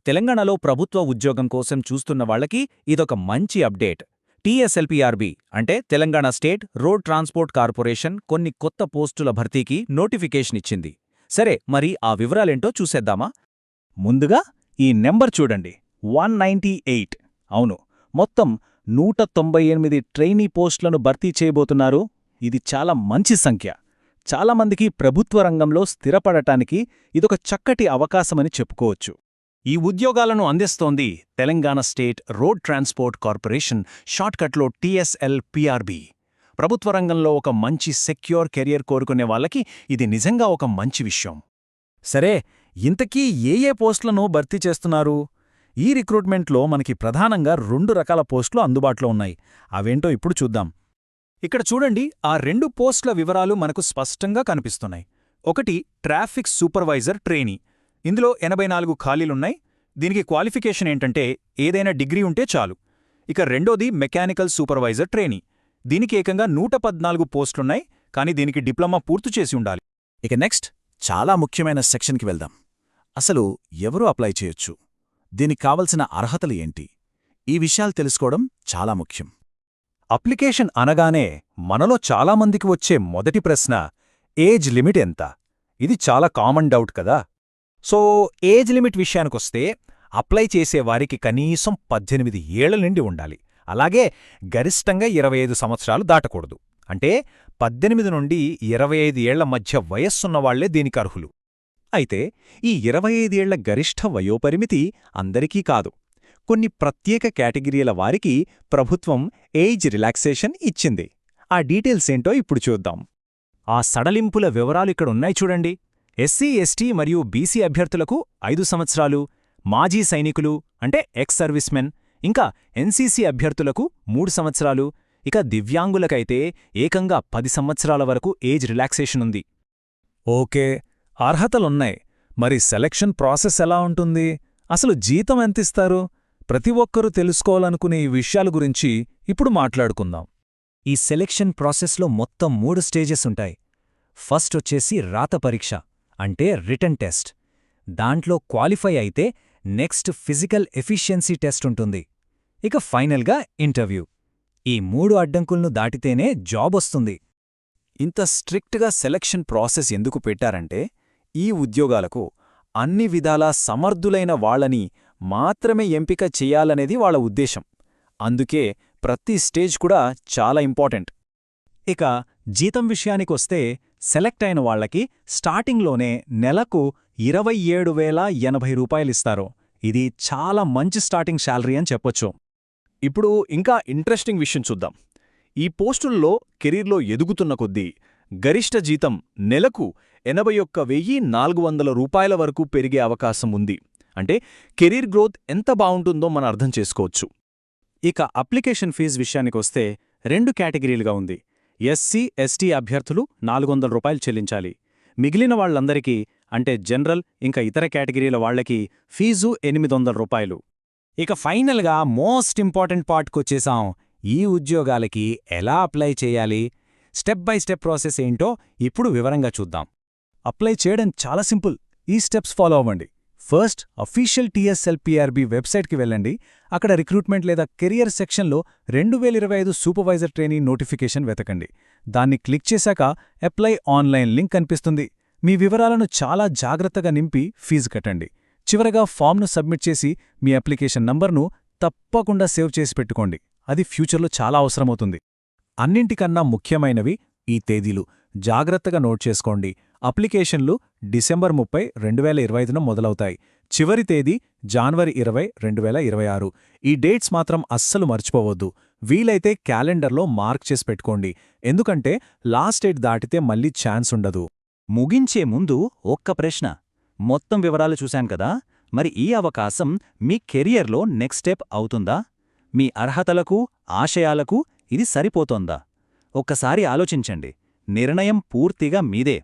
తెలంగాణలో ప్రభుత్వ ఉద్యోగం కోసం చూస్తున్న వాళ్ళకి ఇదొక మంచి అప్డేట్. టీఎస్ఎల్పీఆర్బీ అంటే Telangana state road transport corporation కొన్ని కొత్త పోస్టుల భర్తీకి నోటిఫికేషన్ ఇచ్చింది. సరే, మరి ఆ వివరాలేంటో చూసేద్దామా? ముందుగా ఈ నెంబర్ చూడండి, 198. అవును, మొత్తం 198 ట్రైనీ పోస్టులను భర్తీ చేయబోతున్నారు. ఇది చాలా మంచి సంఖ్య. చాలామందికి ప్రభుత్వ రంగంలో స్థిరపడటానికి ఇదొక చక్కటి అవకాశమని చెప్పుకోవచ్చు. ఈ ఉద్యోగాలను అందిస్తోంది Telangana state road transport corporation, షార్ట్కట్లో టీఎస్ఎల్పీఆర్బీ. ప్రభుత్వ రంగంలో ఒక మంచి సెక్యూర్ కెరియర్ కోరుకునే వాళ్ళకి ఇది నిజంగా ఒక మంచి విషయం. సరే, ఇంతకీ ఏ పోస్టులను భర్తీ చేస్తున్నారు? ఈ రిక్రూట్మెంట్లో మనకి ప్రధానంగా 2 రకాల పోస్టులు అందుబాటులో ఉన్నాయి. అవేంటో ఇప్పుడు చూద్దాం. ఇక్కడ చూడండి, ఆ 2 పోస్టుల వివరాలు మనకు స్పష్టంగా కనిపిస్తున్నాయి. ఒకటి ట్రాఫిక్ సూపర్వైజర్ ట్రైనీ. ఇందులో 84 ఖాళీలున్నాయి. దీనికి క్వాలిఫికేషన్ ఏంటంటే ఏదైనా డిగ్రీ ఉంటే చాలు. ఇక రెండోది మెకానికల్ సూపర్వైజర్ ట్రైనీ. దీనికి ఏకంగా 114 పోస్టులున్నాయి, కానీ దీనికి డిప్లొమా పూర్తి చేసి ఉండాలి. ఇక నెక్స్ట్ చాలా ముఖ్యమైన సెక్షన్కి వెళ్దాం. అసలు ఎవరు అప్లై చేయొచ్చు? దీనికి కావలసిన అర్హతలు ఏంటి? ఈ విషయాలు తెలుసుకోవడం చాలా ముఖ్యం. అప్లికేషన్ అనగానే మనలో చాలామందికి వచ్చే మొదటి ప్రశ్న, ఏజ్ లిమిట్ ఎంత? ఇది చాలా కామన్ డౌట్ కదా. సో ఏజ్ లిమిట్ విషయానికొస్తే అప్లై చేసేవారికి కనీసం 18 ఏళ్ల నుండి ఉండాలి. అలాగే గరిష్టంగా 25 సంవత్సరాలు దాటకూడదు. అంటే 18 నుండి 25 ఏళ్ల మధ్య వయస్సున్నవాళ్లే దీనికి అర్హులు. అయితే ఈ 25 ఏళ్ల గరిష్ఠ వయోపరిమితి అందరికీ కాదు. కొన్ని ప్రత్యేక కేటగిరీల వారికి ప్రభుత్వం ఏజ్ రిలాక్సేషన్ ఇచ్చింది. ఆ డీటెయిల్స్ ఏంటో ఇప్పుడు చూద్దాం. ఆ సడలింపుల వివరాలు ఇక్కడున్నాయి చూడండి. ఎస్సీ, ఎస్టీ మరియు బీసీ అభ్యర్థులకు 5 సంవత్సరాలు, మాజీ సైనికులు అంటే ఎక్స్ సర్వీస్మెన్, ఇంకా ఎన్సీసీ అభ్యర్థులకు 3 సంవత్సరాలు, ఇక దివ్యాంగులకైతే ఏకంగా 10 సంవత్సరాల వరకు ఏజ్ రిలాక్సేషన్ ఉంది. ఓకే, అర్హతలున్నాయి. మరి సెలక్షన్ ప్రాసెస్ ఎలా ఉంటుంది? అసలు జీతం ఎంతిస్తారు? ప్రతి ఒక్కరూ తెలుసుకోవాలనుకునే ఈ విషయాల గురించి ఇప్పుడు మాట్లాడుకుందాం. ఈ సెలెక్షన్ ప్రాసెస్లో మొత్తం 3 స్టేజెస్ ఉంటాయి. ఫస్ట్ వచ్చేసి రాత పరీక్ష అంటే రిటన్ టెస్ట్. దాంట్లో క్వాలిఫై అయితే నెక్స్ట్ ఫిజికల్ ఎఫిషియన్సీ టెస్ట్ ఉంటుంది. ఇక ఫైనల్గా ఇంటర్వ్యూ. ఈ 3 అడ్డంకులను దాటితేనే జాబ్ వస్తుంది. ఇంత స్ట్రిక్ట్గా సెలక్షన్ ప్రాసెస్ ఎందుకు పెట్టారంటే ఈ ఉద్యోగాలకు అన్ని విధాలా సమర్థులైన వాళ్లని మాత్రమే ఎంపిక చెయ్యాలనేది వాళ్ళ ఉద్దేశం. అందుకే ప్రతి స్టేజ్ కూడా చాలా ఇంపార్టెంట్. ఇక జీతం విషయానికొస్తే సెలెక్ట్ అయిన వాళ్లకి స్టార్టింగ్లోనే నెలకు 27,080 రూపాయలిస్తారు. ఇది చాలా మంచి స్టార్టింగ్ శాలరీ అని చెప్పొచ్చు. ఇప్పుడు ఇంకా ఇంట్రెస్టింగ్ విషయం చూద్దాం. ఈ పోస్టుల్లో కెరీర్లో ఎదుగుతున్న కొద్దీ గరిష్ట జీతం నెలకు 81,400 రూపాయల వరకు పెరిగే అవకాశం ఉంది. అంటే కెరీర్ గ్రోత్ ఎంత బావుంటుందో మనం అర్థం చేసుకోవచ్చు. ఇక అప్లికేషన్ ఫీజు విషయానికొస్తే 2 కేటగిరీలుగా ఉంది. ఎస్సీ, ఎస్టీ అభ్యర్థులు 400 రూపాయలు చెల్లించాలి. మిగిలిన వాళ్లందరికీ అంటే జనరల్ ఇంకా ఇతర కేటగిరీల వాళ్లకి ఫీజు 800 రూపాయలు. ఇక ఫైనల్గా మోస్ట్ ఇంపార్టెంట్ పార్ట్కొచ్చేసాం. ఈ ఉద్యోగాలకి ఎలా అప్లై చేయాలి? స్టెప్ బై స్టెప్ ప్రాసెస్ ఏంటో ఇప్పుడు వివరంగా చూద్దాం. అప్లై చేయడం చాలా సింపుల్. ఈ స్టెప్స్ ఫాలో అవ్వండి. ఫస్ట్, అఫీషియల్ టీఎస్ఎల్పీఆర్బీ వెబ్సైట్కి వెళ్ళండి. అక్కడ రిక్రూట్మెంట్ లేదా కెరియర్ సెక్షన్లో 2025 సూపర్వైజర్ ట్రైనీ నోటిఫికేషన్ వెతకండి. దాన్ని క్లిక్ చేశాక అప్లై ఆన్లైన్ లింక్ కనిపిస్తుంది. మీ వివరాలను చాలా జాగ్రత్తగా నింపి ఫీజు కట్టండి. చివరగా ఫామ్ను సబ్మిట్ చేసి మీ అప్లికేషన్ నంబర్ను తప్పకుండా సేవ్ చేసి పెట్టుకోండి. అది ఫ్యూచర్లో చాలా అవసరమవుతుంది. అన్నింటికన్నా ముఖ్యమైనవి ఈ తేదీలు. జాగ్రత్తగా నోట్ చేసుకోండి. అప్లికేషన్లు డిసెంబర్ 30, 2025న మొదలవుతాయి. చివరి తేదీ జనవరి 20, 2026. ఈ డేట్స్ మాత్రం అస్సలు మర్చిపోవద్దు. వీలైతే క్యాలెండర్లో మార్క్ చేసి పెట్టుకోండి. ఎందుకంటే లాస్ట్ డేట్ దాటితే మళ్ళీ ఛాన్స్ ఉండదు. ముగించే ముందు ఒక్క ప్రశ్న. మొత్తం వివరాలు చూశాం కదా, మరి ఈ అవకాశం మీ కెరియర్లో నెక్స్ట్ స్టెప్ అవుతుందా? మీ అర్హతలకు, ఆశయాలకు ఇది సరిపోతోందా? ఒక్కసారి ఆలోచించండి. నిర్ణయం పూర్తిగా మీదే.